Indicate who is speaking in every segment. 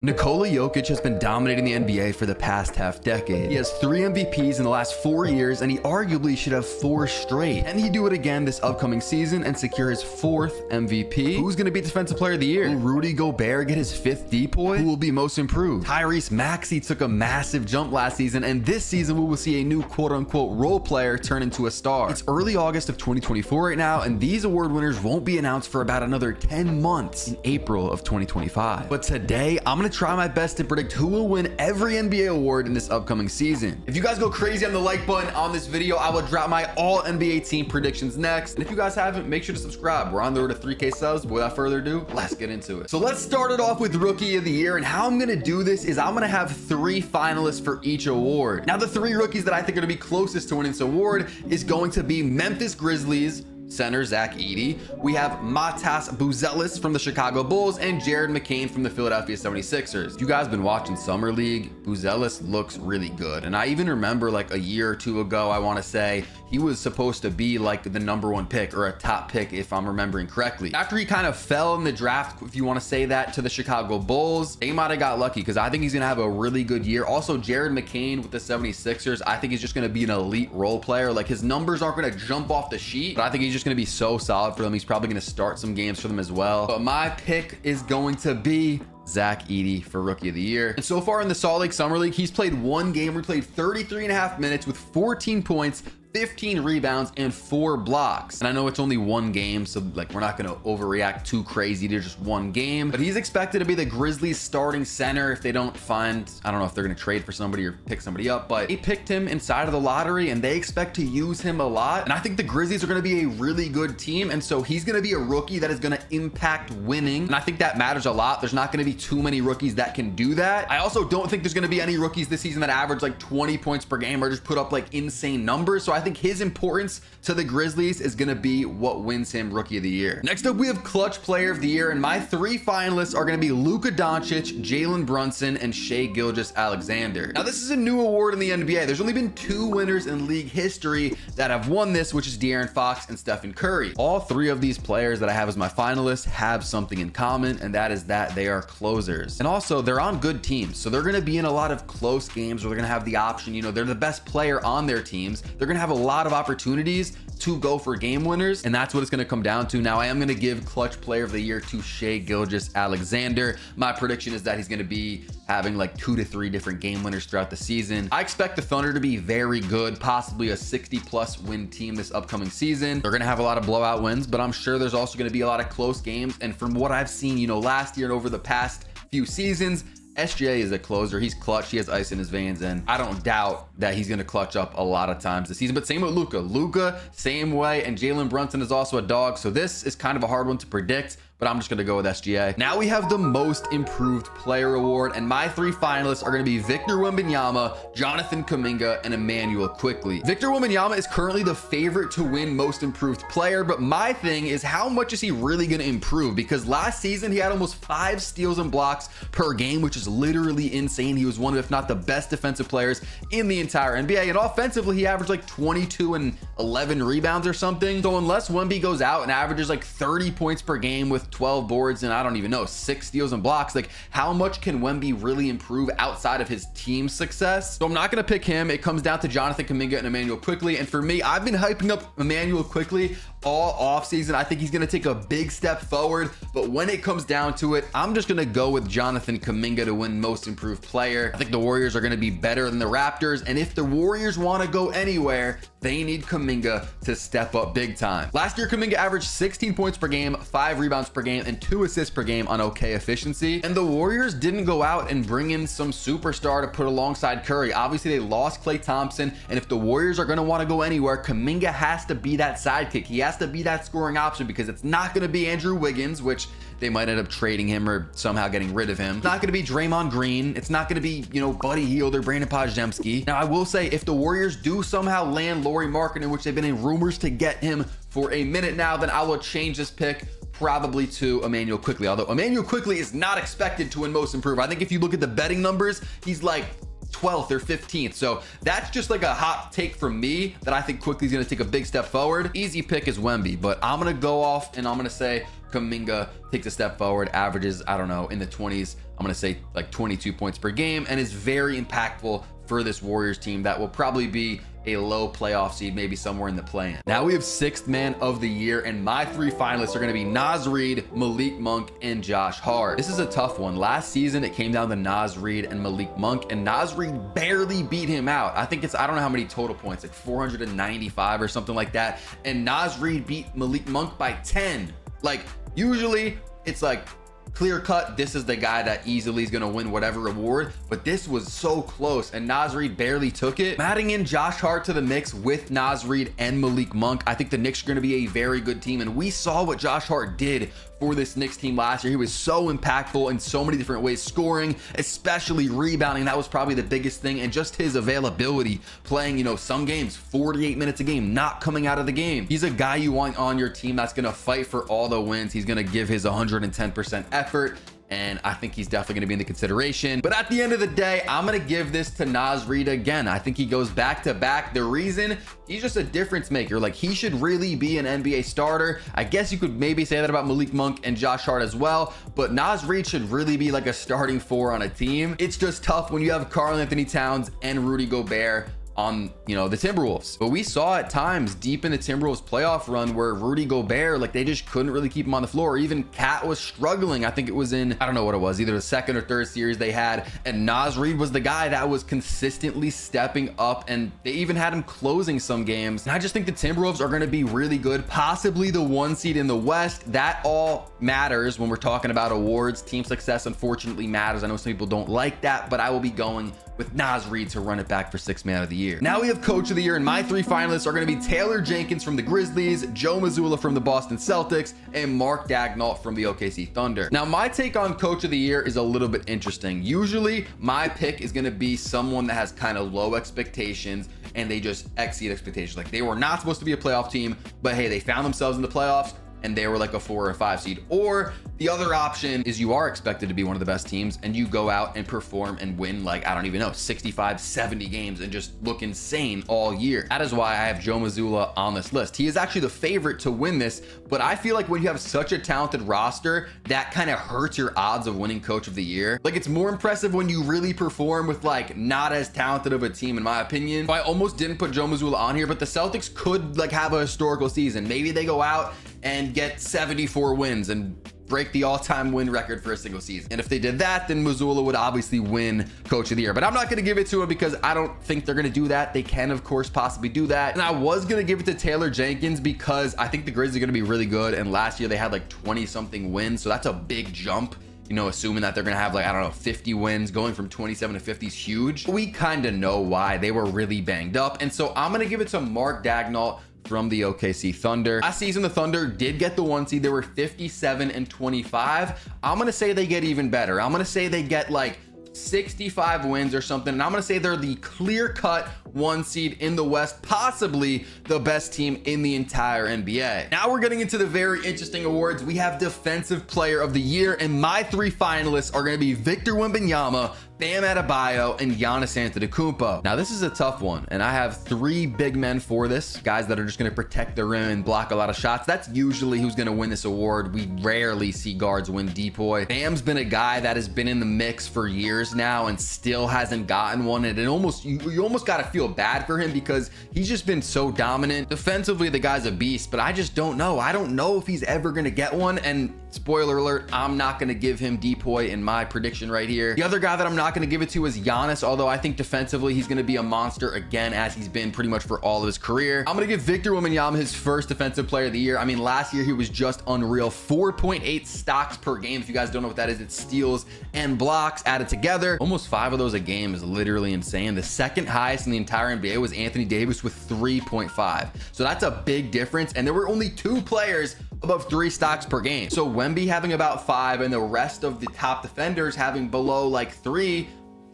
Speaker 1: Nikola Jokic has been dominating the NBA for the past half decade. He has 3 MVPs in the last 4 years, and he arguably should have 4 straight. Can he do it again this upcoming season and secure his 4th MVP? Who's going to be Defensive Player of the Year? Will Rudy Gobert get his 5th depoy? Who will be most improved? Tyrese Maxey took a massive jump last season, and this season we will see a new quote-unquote role player turn into a star. It's early August of 2024 right now, and these award winners won't be announced for about another 10 months in April of 2025. But today, I'm going to try my best to predict who will win every NBA award in this upcoming season. If you guys go crazy on the like button on this video, I will drop my all NBA team predictions next. And if you guys haven't, make sure to subscribe. We're on the road to 3K subs. But without further ado, let's get into it. So let's start it off with Rookie of the Year. And how I'm going to do this is I'm going to have 3 finalists for each award. Now, the 3 rookies that I think are going to be closest to winning this award is going to be Memphis Grizzlies center Zach Edey. We have Matas Buzelis from the Chicago Bulls and Jared McCain from the Philadelphia 76ers. If you guys been watching Summer League, Buzelis looks really good. And I even remember like a year or 2 ago, I want to say he was supposed to be like the #1 pick or a top pick if I'm remembering correctly. After he kind of fell in the draft, if you want to say that, to the Chicago Bulls, they might have got lucky because I think he's going to have a really good year. Also, Jared McCain with the 76ers, I think he's just going to be an elite role player. Like his numbers aren't going to jump off the sheet, but I think he's just going to be so solid for them. He's probably going to start some games for them as well. But my pick is going to be Zach Edey for Rookie of the Year. And so far in the Salt Lake Summer League, he's played 1 game. We played 33.5 minutes with 14 points, 15 rebounds, and 4 blocks. And I know it's only 1 game, so like we're not going to overreact too crazy to just 1 game, but he's expected to be the Grizzlies starting center if they don't find, I don't know if they're going to trade for somebody or pick somebody up, but they picked him inside of the lottery and they expect to use him a lot. And I think the Grizzlies are going to be a really good team. And so he's going to be a rookie that is going to impact winning. And I think that matters a lot. There's not going to be too many rookies that can do that. I also don't think there's going to be any rookies this season that average like 20 points per game or just put up like insane numbers. So I think his importance to the Grizzlies is going to be what wins him Rookie of the Year. Next up, we have Clutch Player of the Year, and my 3 finalists are going to be Luka Doncic, Jalen Brunson, and Shai Gilgeous-Alexander. Now, this is a new award in the NBA. There's only been 2 winners in league history that have won this, which is De'Aaron Fox and Stephen Curry. All 3 of these players that I have as my finalists have something in common, and that is that they are closers. And also, they're on good teams, so they're going to be in a lot of close games where they're going to have the option, you know, they're the best player on their teams. They're going to have a lot of opportunities to go for game winners, and that's what it's going to come down to. Now, I am going to give Clutch Player of the Year to Shai Gilgeous-Alexander. My prediction is that he's going to be having like 2 to 3 different game winners throughout the season. I expect the Thunder to be very good, possibly a 60+ win team this upcoming season. They're going to have a lot of blowout wins, but I'm sure there's also going to be a lot of close games. And from what I've seen, you know, last year and over the past few seasons, SGA is a closer. He's clutch. He has ice in his veins, and I don't doubt that he's going to clutch up a lot of times this season. But same with Luka. Luka, same way, and Jalen Brunson is also a dog. So this is kind of a hard one to predict, but I'm just going to go with SGA. Now we have the Most Improved Player Award, and my 3 finalists are going to be Victor Wembanyama, Jonathan Kuminga, and Immanuel Quickley. Victor Wembanyama is currently the favorite to win Most Improved Player, but my thing is how much is he really going to improve? Because last season he had almost 5 steals and blocks per game, which is literally insane. He was one of, if not the best defensive players in the entire NBA, and offensively he averaged like 22 and 11 rebounds or something. So unless Wemby goes out and averages like 30 points per game with 12 boards and I don't even know 6 steals and blocks, like how much can Wemby really improve outside of his team success? So I'm not going to pick him. It comes down to Jonathan Kuminga and Immanuel Quickley, and for me, I've been hyping up Immanuel Quickley all offseason. I think he's going to take a big step forward, but when it comes down to it, I'm just going to go with Jonathan Kuminga to win Most Improved Player. I think the Warriors are going to be better than the Raptors, and if the Warriors want to go anywhere, they need Kuminga to step up big time. Last year, Kuminga averaged 16 points per game, 5 rebounds per game, and 2 assists per game on okay efficiency. And the Warriors didn't go out and bring in some superstar to put alongside Curry. Obviously, they lost Klay Thompson, and if the Warriors are going to want to go anywhere, Kuminga has to be that sidekick. He has to be that scoring option, because it's not going to be Andrew Wiggins, which they might end up trading him or somehow getting rid of him. It's not going to be Draymond Green. It's not going to be, you know, Buddy Hield or Brandon Podziemski. Now, I will say, if the Warriors do somehow land Lauri Markkanen, which they've been in rumors to get him for a minute now, then I will change this pick probably to Immanuel Quickley. Although Immanuel Quickley is not expected to win Most Improved. I think if you look at the betting numbers, he's like 12th or 15th. So that's just like a hot take from me that I think Quickley's going to take a big step forward. Easy pick is Wemby, but I'm going to go off and I'm going to say Kuminga takes a step forward, averages, I don't know, in the 20s I'm going to say like 22 points per game, and is very impactful for this Warriors team that will probably be a low playoff seed, maybe somewhere in the play-in. Now we have sixth man of the year, and my three finalists are going to be Naz Reid, Malik Monk, and Josh Hart. This is a tough one. Last season, it came down to Naz Reid and Malik Monk, and Naz Reid barely beat him out. I think I don't know how many total points, like 495 or something like that. And Naz Reid beat Malik Monk by 10. Like, usually it's like clear cut, this is the guy that easily is going to win whatever award, but this was so close and Naz Reid barely took it. Adding in Josh Hart to the mix with Naz Reid and Malik Monk, I think the Knicks are going to be a very good team, and we saw what Josh Hart did for this Knicks team last year. He was so impactful in so many different ways, scoring, especially rebounding. That was probably the biggest thing, and just his availability, playing, you know, some games 48 minutes a game, not coming out of the game. He's a guy you want on your team that's going to fight for all the wins. He's going to give his 110% effort, and I think he's definitely going to be in the consideration. But at the end of the day, I'm going to give this to Naz Reid again. I think he goes back to back. The reason, he's just a difference maker. Like, he should really be an NBA starter. I guess you could maybe say that about Malik Monk and Josh Hart as well, but Naz Reid should really be like a starting four on a team. It's just tough when you have Karl-Anthony Towns and Rudy Gobert on, you know, the Timberwolves. But we saw at times deep in the Timberwolves playoff run where Rudy Gobert, like, they just couldn't really keep him on the floor. Even Cat was struggling. I think it was in, I don't know what it was, either the second or third series they had, and Naz Reid was the guy that was consistently stepping up, and they even had him closing some games. And I just think the Timberwolves are going to be really good, possibly the 1 seed in the West. That all matters when we're talking about awards. Team success unfortunately matters. I know some people don't like that, but I will be going with Naz Reid to run it back for sixth man of the year. Now we have coach of the year, and my three finalists are going to be Taylor Jenkins from the Grizzlies, Joe Mazzulla from the Boston Celtics, and Mark Daigneault from the OKC Thunder. Now my take on coach of the year is a little bit interesting. Usually my pick is going to be someone that has kind of low expectations and they just exceed expectations. Like, they were not supposed to be a playoff team, but hey, they found themselves in the playoffs and they were like a 4 or 5 seed. Or the other option is you are expected to be one of the best teams and you go out and perform and win, like, I don't even know, 65, 70 games and just look insane all year. That is why I have Joe Mazzulla on this list. He is actually the favorite to win this, but I feel like when you have such a talented roster, that kind of hurts your odds of winning coach of the year. Like, it's more impressive when you really perform with, like, not as talented of a team, in my opinion. So I almost didn't put Joe Mazzulla on here, but the Celtics could, like, have a historical season. Maybe they go out and get 74 wins and break the all-time win record for a single season. And if they did that, then Mazzulla would obviously win coach of the year. But I'm not going to give it to him because I don't think they're going to do that. They can, of course, possibly do that. And I was going to give it to Taylor Jenkins because I think the Grizzlies are going to be really good. And last year they had like 20-something wins. So that's a big jump. You know, assuming that they're going to have, like, I don't know, 50 wins, going from 27 to 50 is huge. But we kind of know why. They were really banged up. And so I'm going to give it to Mark Daigneault from the OKC Thunder. Last season, the Thunder did get the 1 seed. They were 57-25. I'm going to say they get even better. I'm going to say they get like 65 wins or something. And I'm going to say they're the clear-cut 1 seed in the West, possibly the best team in the entire NBA. Now we're getting into the very interesting awards. We have Defensive Player of the Year, and my three finalists are going to be Victor Wembanyama, Bam Adebayo, and Giannis Antetokounmpo. Now this is a tough one, and I have 3 big men for this, guys that are just going to protect the rim and block a lot of shots. That's usually who's going to win this award. We rarely see guards win DPOY. Bam's been a guy that has been in the mix for years now and still hasn't gotten one, and it almost you almost got to feel bad for him because he's just been so dominant. Defensively, the guy's a beast, but I just don't know. I don't know if he's ever going to get one, and spoiler alert, I'm not going to give him DPOY in my prediction right here. The other guy that I'm not going to give it to is Giannis, although I think defensively he's going to be a monster again, as he's been pretty much for all of his career. I'm going to give Victor Wembanyama his first Defensive Player of the Year. I mean, last year he was just unreal. 4.8 stocks per game. If you guys don't know what that is, it's steals and blocks added together. Almost 5 of those a game is literally insane. The second highest in the entire NBA was Anthony Davis with 3.5. So that's a big difference, and there were only 2 players above 3 stocks per game. So Wemby having about 5 and the rest of the top defenders having below like 3,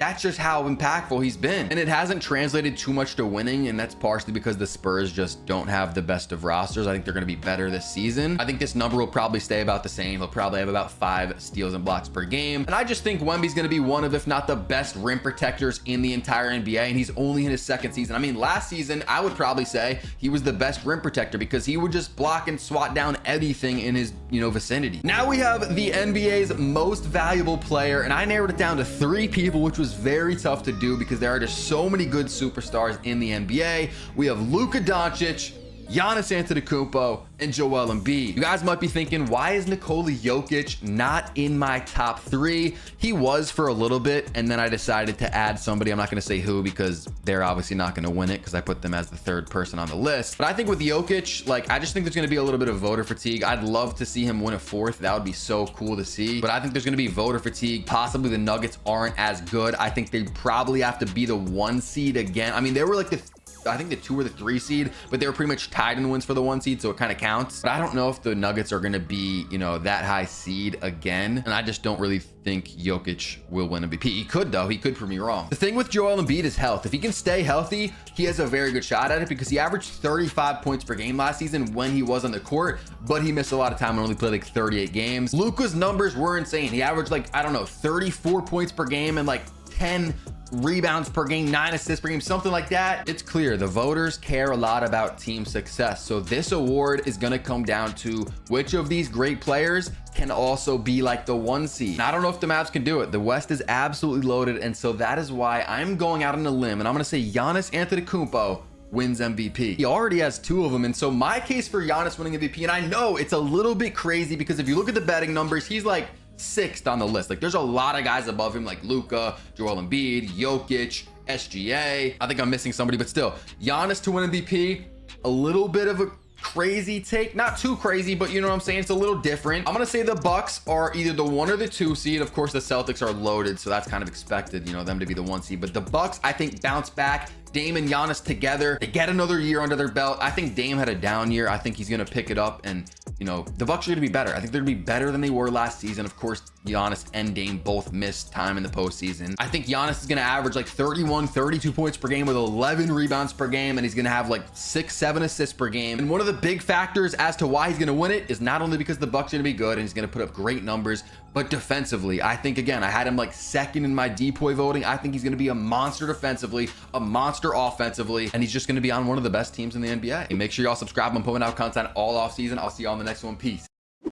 Speaker 1: that's just how impactful he's been. And it hasn't translated too much to winning, and that's partially because the Spurs just don't have the best of rosters. I think they're going to be better this season. I think this number will probably stay about the same. He'll probably have about 5 steals and blocks per game. And I just think Wemby's going to be one of, if not the best rim protectors in the entire NBA, and he's only in his second season. I mean, last season, I would probably say he was the best rim protector because he would just block and swat down anything in his, vicinity. Now we have the NBA's most valuable player, and I narrowed it down to 3 people, which was very tough to do because there are just so many good superstars in the NBA. We have Luka Doncic, Giannis Antetokounmpo, and Joel Embiid. You guys might be thinking, why is Nikola Jokic not in my top 3? He was for a little bit, and then I decided to add somebody. I'm not going to say who because they're obviously not going to win it because I put them as the 3rd person on the list. But I think with Jokic, I just think there's going to be a little bit of voter fatigue. I'd love to see him win a 4th. That would be so cool to see. But I think there's going to be voter fatigue. Possibly the Nuggets aren't as good. I think they probably have to be the 1 seed again. I mean, they were like I think the 2 or the 3 seed, but they were pretty much tied in wins for the 1 seed, so it kind of counts. But I don't know if the Nuggets are going to be, that high seed again. And I just don't really think Jokic will win MVP. He could, though. He could prove me wrong. The thing with Joel Embiid is health. If he can stay healthy, he has a very good shot at it because he averaged 35 points per game last season when he was on the court, but he missed a lot of time and only played 38 games. Luka's numbers were insane. He averaged 34 points per game and 10 rebounds per game, 9 assists per game, something like that. It's clear the voters care a lot about team success. So this award is going to come down to which of these great players can also be the 1 seed. Now, I don't know if the Mavs can do it. The West is absolutely loaded. And so that is why I'm going out on a limb and I'm going to say Giannis Antetokounmpo wins MVP. He already has 2 of them. And so my case for Giannis winning MVP, and I know it's a little bit crazy because if you look at the betting numbers, he's 6th on the list. There's a lot of guys above him like Luka, Joel Embiid, Jokic, SGA. I think I'm missing somebody, but still, Giannis to win MVP, a little bit of a crazy take. Not too crazy, but you know what I'm saying? It's a little different. I'm going to say the Bucks are either the 1 or the 2 seed. Of course, the Celtics are loaded, so that's kind of expected, them to be the 1 seed. But the Bucks, I think, bounce back. Dame and Giannis together, they get another year under their belt. I think Dame had a down year. I think he's going to pick it up, and the Bucks are going to be better. I think they're going to be better than they were last season. Of course, Giannis and Dame both missed time in the postseason. I think Giannis is going to average 31, 32 points per game with 11 rebounds per game, and he's going to have 6, 7 assists per game. And one of the big factors as to why he's going to win it is not only because the Bucks are going to be good and he's going to put up great numbers, but defensively. I think, again, I had him 2nd in my DPOY voting. I think he's going to be a monster defensively, a monster offensively, and he's just going to be on one of the best teams in the NBA. And make sure y'all subscribe. I'm putting out content all off season. I'll see y'all in the next one. Peace.